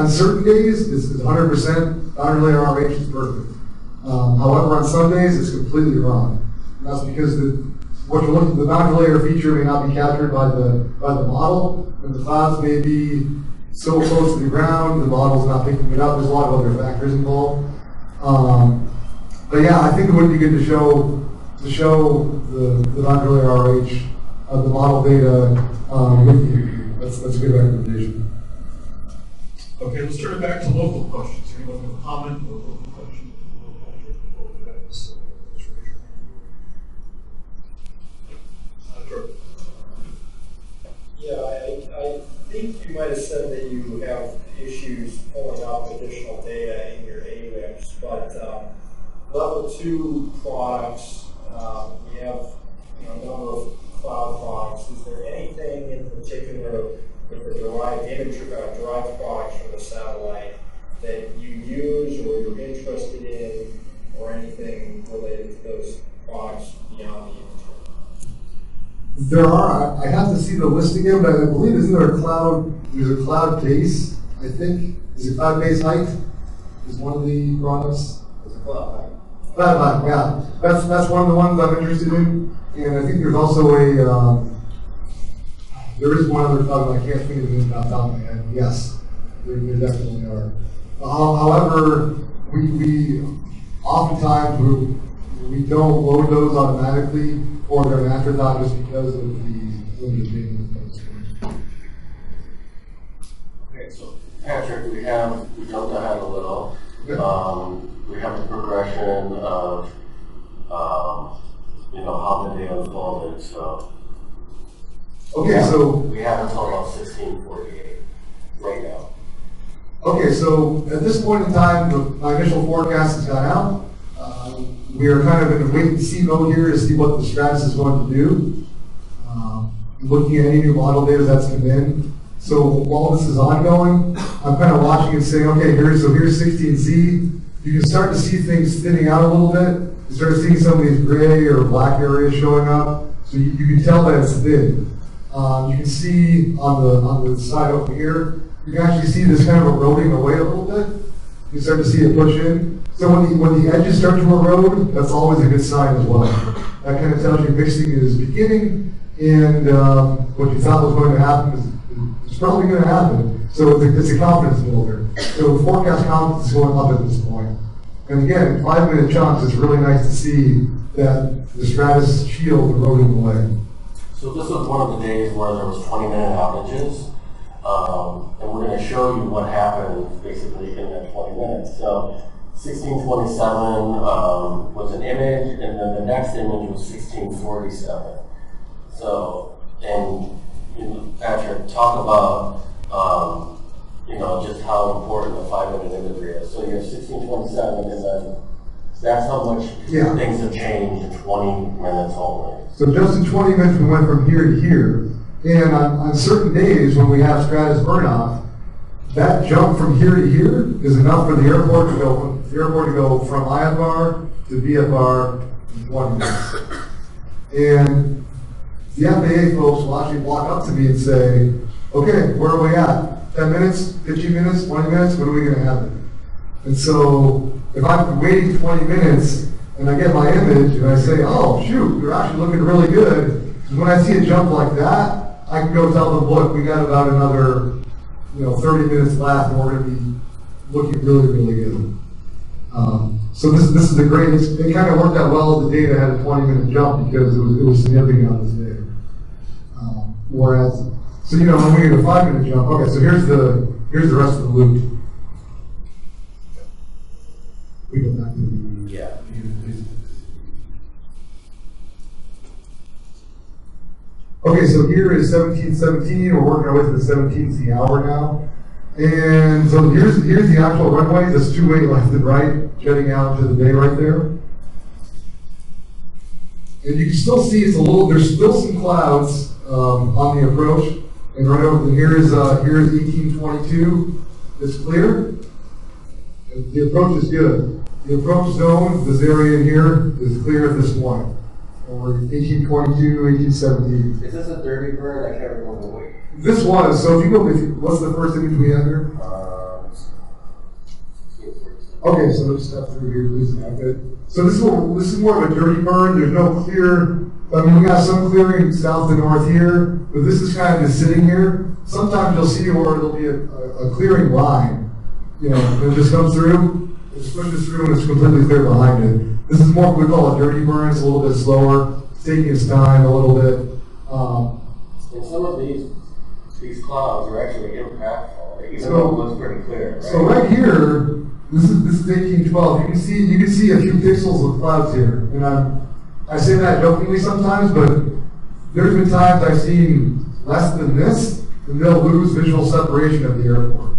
Speaker 2: certain days it's 100%. Non-related RH is perfect. However, on some days it's completely wrong. And that's because the non-related feature may not be captured by the model, and the clouds may be so close to the ground the model's not picking it up. There's a lot of other factors involved. But yeah, I think it would be good to show the non-related RH. The model data with you. That's a good recommendation.
Speaker 1: Okay, let's turn it back to local questions. Anyone have a comment or local question?
Speaker 8: Yeah, I think you might have said that you have issues pulling up additional data in your AWIPS, but level 2 products, we have a number of cloud products. Is there anything in particular with the derived products from the satellite that you use or you're interested in, or anything related to those products beyond the inventory?
Speaker 2: There are. I have to see the list again, but I believe there's a cloud base. I think is a cloud base height is one of the products.
Speaker 8: It's a cloud height.
Speaker 2: Cloud height, yeah. That's one of the ones I'm interested in. And I think there's also there is one other cloud, I can't think of it off the top of my head. Yes, there definitely are. However, we oftentimes we don't load those automatically, or they're an afterthought just because of the limited data.
Speaker 3: Okay, so Patrick, we jumped ahead a little. We have the progression of how the day unfolded, so.
Speaker 2: Okay, so.
Speaker 3: We have until about 1648 right now.
Speaker 2: Okay, so at this point in time, my initial forecast has gone out. We are kind of in a wait and see mode here to see what the Stratus is going to do. Looking at any new model data that's come in. So while this is ongoing, I'm kind of watching and saying, okay, here's 16Z. You can start to see things thinning out a little bit. You start seeing some of these gray or black areas showing up. So you can tell that it's thin. You can see on the side over here, you can actually see this kind of eroding away a little bit. You start to see it push in. So when the edges start to erode, that's always a good sign as well. That kind of tells you mixing is beginning, and what you thought was going to happen is probably going to happen. So it's a confidence builder. So the forecast confidence is going up at this point. And again, in 5-minute chunks, it's really nice to see that the Stratus shield eroding away.
Speaker 3: So this was one of the days where there was 20-minute outages, and we're going to show you what happened basically in that 20 minutes. So 1627 was an image, and then the next image was 1647. So, and Patrick, talk about just how important the 5-minute imagery is. So you have 1627, and then That's how much
Speaker 2: Yeah.
Speaker 3: things have changed in 20 minutes only.
Speaker 2: So just in 20 minutes, we went from here to here. And on certain days when we have Stratus burn off, that jump from here to here is enough for the airport to go from IFR to VFR in 20 minutes. And the FAA folks will actually walk up to me and say, okay, where are we at? 10 minutes, 15 minutes, 20 minutes, when are we going to have it? And so if I'm waiting 20 minutes and I get my image and I say, oh, shoot, you're actually looking really good, when I see a jump like that, I can go tell them, look, we got about another 30 minutes left and we're going to be looking really, really good. So this is a great, it kind of worked out well. The data had a 20-minute jump because it was significant on this day. Whereas, so when we get a 5-minute jump, okay, so here's the rest of the loop. We go back to the Okay, so here is 1717. We're working our way to the 17th the hour now. And so here's the actual runway. There's two-way left and right, jetting out to the bay right there. And you can still see there's still some clouds on the approach. And right over here's 1822. It's clear. And the approach is good. The approach zone, this area in here, is clear at this point. Over 1822, 1817.
Speaker 3: Is this a dirty burn? I can't remember what.
Speaker 2: This was, so if you go, what's the first image we have here? Okay, so let's step through here, please. Okay. So this is more of a dirty burn. There's no clear, we got some clearing south and north here, but this is kind of just sitting here. Sometimes you'll see where it'll be a clearing line. It just comes through, it just pushes through, and it's completely clear behind it. This is more what we call a dirty burn. It's a little bit slower. It's taking its time a little bit.
Speaker 3: And some of these clouds are actually impactful, even though it looks pretty clear. Right?
Speaker 2: So right here, this is 1812. You can see a few pixels of clouds here, and I say that jokingly sometimes, but there's been times I've seen less than this, and they'll lose visual separation of the airport.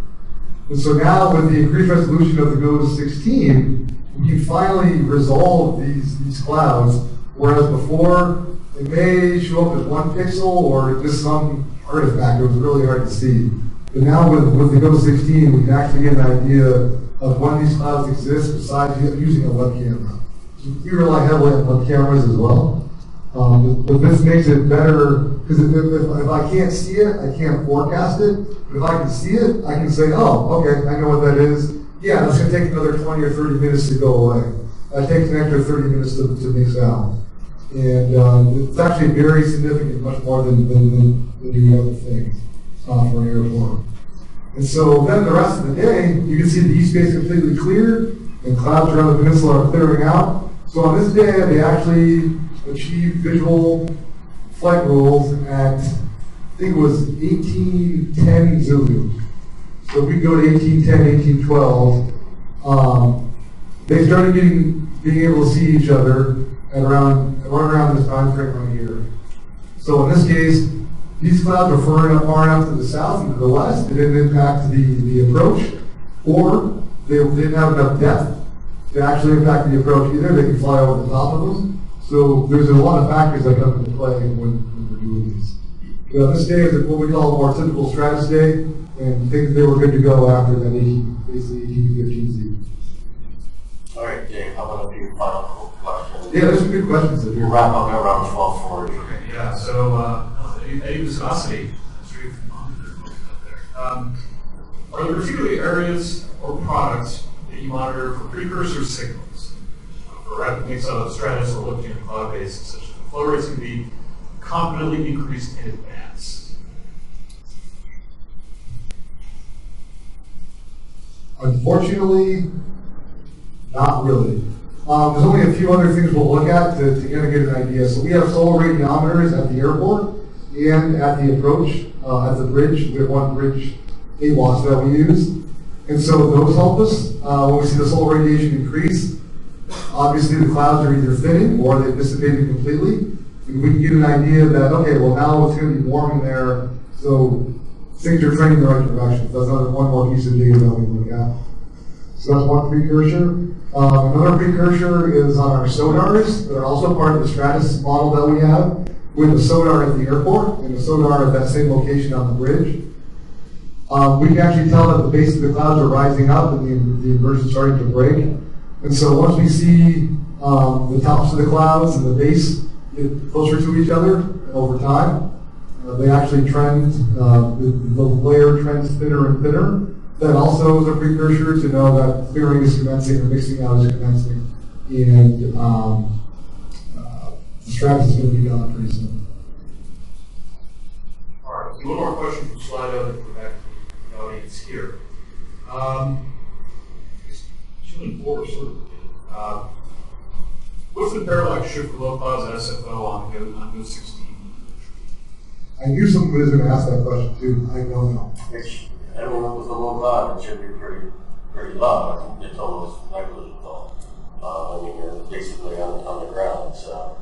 Speaker 2: And so now with the increased resolution of the GOES-16, we can finally resolve these clouds, whereas before it may show up as 1 pixel or just some artifact. It was really hard to see. But now with the GOES-16, we can actually get an idea of when these clouds exist besides using a web camera. We rely heavily on web cameras as well. But this makes it better, because if I can't see it, I can't forecast it. But if I can see it, I can say, oh, okay, I know what that is. Yeah, that's going to take another 20 or 30 minutes to go away. That takes an extra 30 minutes to mix out. And it's actually very significant, much more than the other things for an airport. And so then the rest of the day, you can see the east bay is completely clear, and clouds around the peninsula are clearing out. So on this day, they actually achieved visual flight rules at, I think it was 1810 Zulu. So if we go to 1810, 1812, they started being able to see each other at around this time frame right here. So in this case, these clouds are far enough to the south and to the west, it didn't impact the approach, or they didn't have enough depth to actually impact the approach either. They can fly over the top of them. So there's a lot of factors that come into play when we're doing these. This day is what we call a more typical Stratus day, and things they were good to go after that basically 18 to 15 season.
Speaker 3: All right, Dave, how about a few final questions?
Speaker 2: Yeah, there's some good questions in here.
Speaker 3: We'll wrap up at around 12:40.
Speaker 1: Okay, yeah, so any viscosity? Are there particular areas or products that you monitor for precursor signals? For rapid mix of Stratus or looking at cloud bases, such as the flow rates can be confidently increased in advance?
Speaker 2: Unfortunately, not really. There's only a few other things we'll look at to kind of get an idea. So we have solar radiometers at the airport and at the approach, at the bridge. We have one bridge AWIPS that we use. And so those help us when we see the solar radiation increase. Obviously the clouds are either thinning or they've dissipated completely. We can get an idea that, okay, well now it's going to be warm in there, so things are trending in the right direction. So that's one more piece of data that we look at. So that's one precursor. Another precursor is on our sonars that are also part of the Stratus model that we have. We have a sonar at the airport and a sonar at that same location on the bridge. We can actually tell that the base of the clouds are rising up and the inversion is starting to break. And so once we see the tops of the clouds and the base get closer to each other over time, they actually trend, the layer trends thinner and thinner. That also is a precursor to know that clearing is commencing or mixing out is commencing, and the Stratus is going to be done pretty soon.
Speaker 1: All right, a little more question from Slido that we're back to the audience here. Showing forward, sort of. What's the parallax shift for low clouds at SFO on GOES-16?
Speaker 2: I knew someone was going to ask that question too. I don't know.
Speaker 3: I mean, with a low cloud, it should be pretty low. It's almost negligible. I mean, you're basically on the ground, so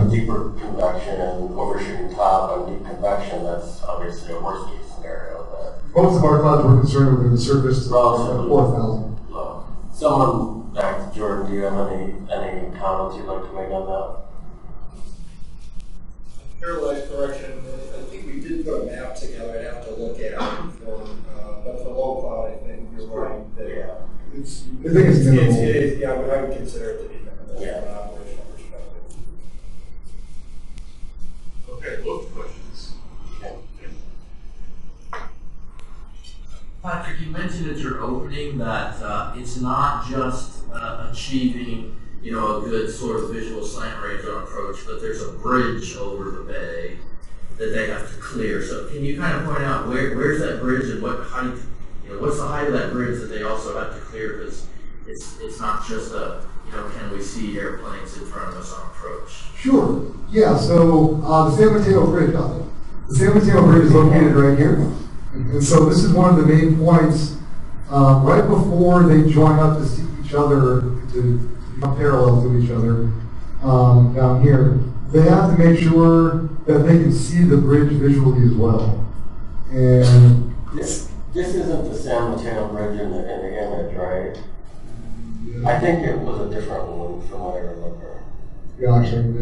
Speaker 3: deeper convection and overshooting top on deep convection, that's obviously a worst case scenario. But
Speaker 2: most of our clouds were concerned with the surface
Speaker 3: relatively
Speaker 2: 4,000.
Speaker 3: low. Someone back to Jordan, do you have any comments you'd like to make on that?
Speaker 8: Parallax correction, I think we did put a map together. I'd have to look at it but for low cloud, I think you're right. That it's minimal. Yeah, I would consider it to be minimal from an operational perspective.
Speaker 1: Okay, both questions.
Speaker 9: Patrick, you mentioned at your opening that it's not just achieving a good sort of visual slant range on approach, but there's a bridge over the bay that they have to clear. So can you kind of point out where's that bridge and what's the height of that bridge that they also have to clear? Because it's not just can we see airplanes in front of us on approach?
Speaker 2: Sure. Yeah. So the San Mateo Bridge, the San Mateo Bridge is located right here, and so this is one of the main points. Right before they join up to see each other to parallel to each other down here, they have to make sure that they can see the bridge visually as well. And
Speaker 3: this isn't the San Mateo Bridge in the image, right? Yeah. I think it was a different one from what I remember.
Speaker 2: Yeah, actually,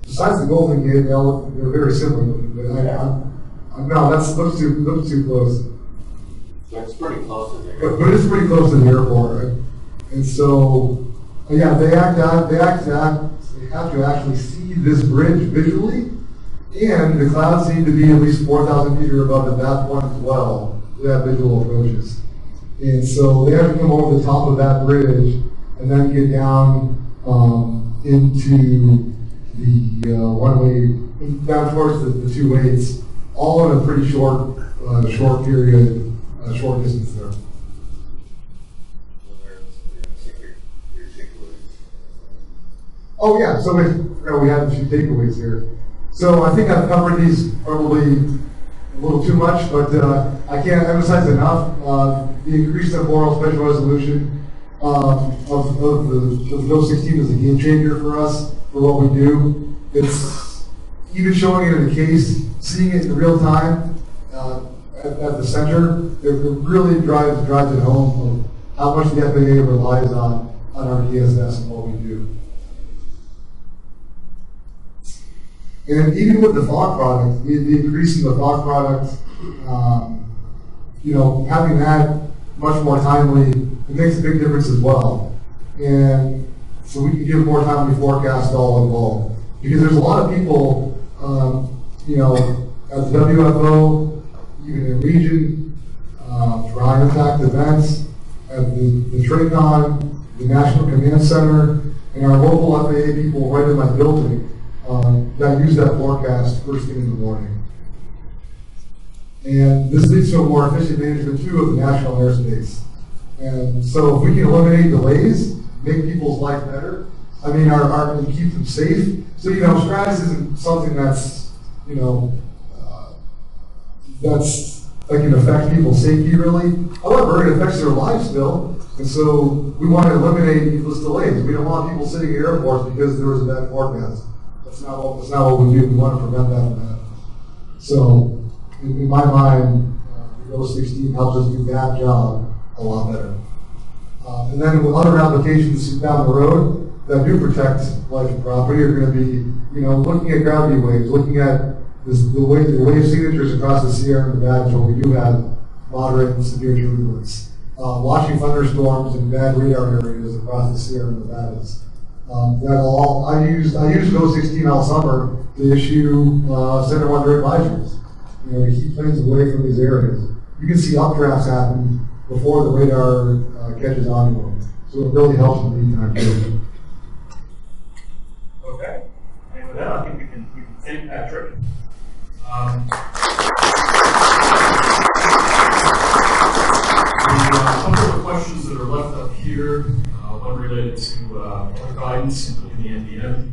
Speaker 2: besides the Golden Gate, they're very similar. But no, looks too close.
Speaker 3: So it's pretty close to the airport.
Speaker 2: But it's pretty close to the airport, right? And so, they have to actually see this bridge visually, and the clouds need to be at least 4,000 feet or above at that point as well to have visual approaches. And so they have to come over the top of that bridge and then get down into the one-way, down towards the 2-8s, all in a pretty short period, short distance there. Oh yeah, so we have a few takeaways here. So I think I've covered these probably a little too much, but I can't emphasize enough the increased temporal spatial resolution of the GOES-16 is a game changer for us for what we do. It's even showing it in a case, seeing it in real time at the center. It really drives it home of how much the FAA relies on our DSS and what we do. And even with the fog product, the increase in the fog product, having that much more timely, it makes a big difference as well. And so we can give more timely forecast all involved. Because there's a lot of people, at the WFO, even in region, for high impact events, at the TRACON, the National Command Center, and our local FAA people right in my building, that use that forecast first thing in the morning. And this leads to a more efficient management too of the national airspace. And so if we can eliminate delays, make people's life better, and keep them safe. So, Stratus isn't something that's, that can affect people's safety really. However, it affects their lives still. And so we want to eliminate needless delays. We don't want people sitting at airports because there was a bad forecast. That's not what we do. We want to prevent that from happening. So, in my mind, the GOES-16 helps us do that job a lot better. And then with other applications down the road that do protect life and property are going to be, looking at gravity waves, looking at the wave signatures across the Sierra Nevadas where we do have moderate and severe turbulence. Watching thunderstorms in bad radar areas across the Sierra Nevadas. I use GOES-16 all summer to issue center weather advisories. To keep planes away from these areas. You can see updrafts happen before the radar catches on to them. So it really helps in the meantime too.
Speaker 1: Okay. And with that, I think we can thank Patrick. A couple of questions that are left up here, one related to guidance in the NDM.